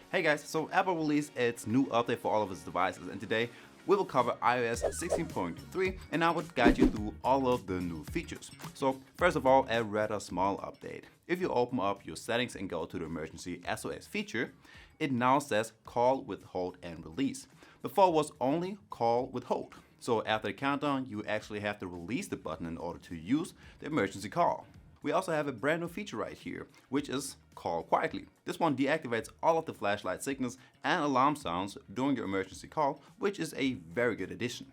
Hey guys, so Apple released its new update for all of its devices, and today we will cover iOS 16.3 and I will guide you through all of the new features. So first of all, a rather small update. If you open up your settings and go to the emergency SOS feature, it now says call with hold and release. Before it was only call with hold. So after the countdown, you actually have to release the button in order to use the emergency call. We also have a brand new feature right here, which is call quietly. This one deactivates all of the flashlight signals and alarm sounds during your emergency call, which is a very good addition.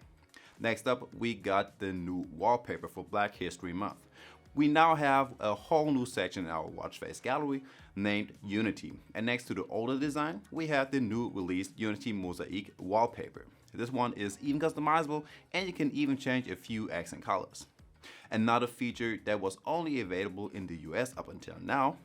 Next up, we got the new wallpaper for Black History Month. We now have a whole new section in our watch face gallery named Unity. And next to the older design, we have the new released Unity Mosaic wallpaper. This one is even customizable and you can even change a few accent colors. Another feature that was only available in the US up until now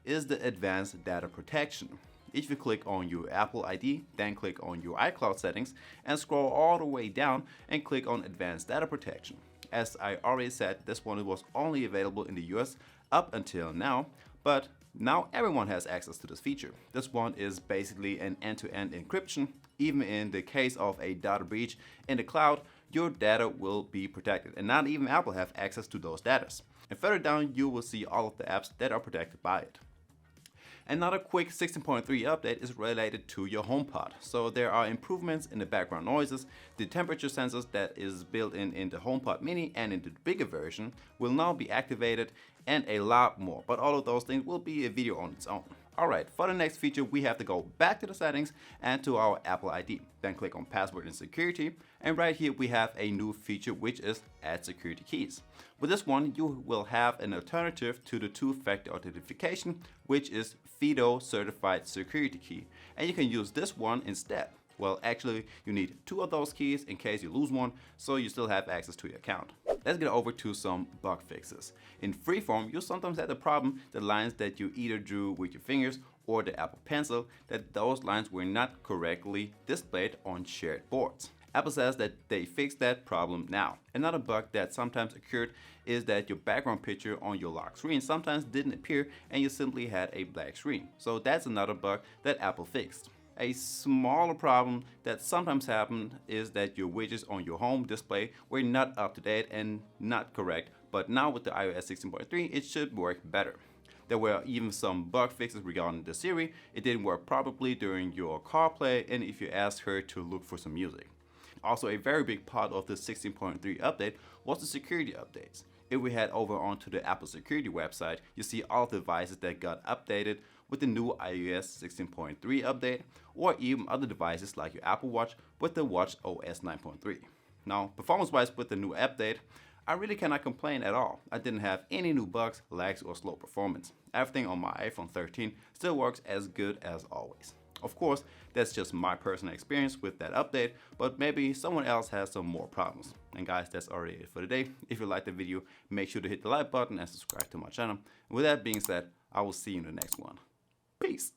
is the advanced data protection. If you click on your Apple ID, then click on your iCloud settings and scroll all the way down and click on advanced data protection. As I already said, this one was only available in the US up until now, but now everyone has access to this feature. This one is basically an end-to-end encryption. Even in the case of a data breach in the cloud, your data will be protected, and not even Apple have access to those data. And further down, you will see all of the apps that are protected by it. Another quick 16.3 update is related to your HomePod. So there are improvements in the background noises. The temperature sensors that is built in the HomePod mini and in the bigger version will now be activated, and a lot more. But all of those things will be a video on its own. Alright, for the next feature we have to go back to the settings and to our Apple ID. Then click on password and security, and right here we have a new feature which is add security keys. With this one you will have an alternative to the two-factor authentication, which is FIDO certified security key, and you can use this one instead. Well, actually you need two of those keys in case you lose one, so you still have access to your account. Let's get over to some bug fixes. In Freeform, you'll sometimes have the problem the lines that you either drew with your fingers or the Apple Pencil, that those lines were not correctly displayed on shared boards. Apple says that they fixed that problem now. Another bug that sometimes occurred is that your background picture on your lock screen sometimes didn't appear and you simply had a black screen. So that's another bug that Apple fixed. A smaller problem that sometimes happens is that your widgets on your home display were not up to date and not correct, but now with the iOS 16.3 it should work better. There were even some bug fixes regarding the Siri. It didn't work properly during your CarPlay and if you asked her to look for some music. Also, a very big part of the 16.3 update was the security updates. If we head over onto the Apple security website, you see all the devices that got updated with the new iOS 16.3 update, or even other devices like your Apple Watch with the Watch OS 9.3. Now, performance-wise with the new update, I really cannot complain at all. I didn't have any new bugs, lags, or slow performance. Everything on my iPhone 13 still works as good as always. Of course, that's just my personal experience with that update, but maybe someone else has some more problems. And guys, that's already it for today. If you liked the video, make sure to hit the like button and subscribe to my channel. And with that being said, I will see you in the next one. Peace.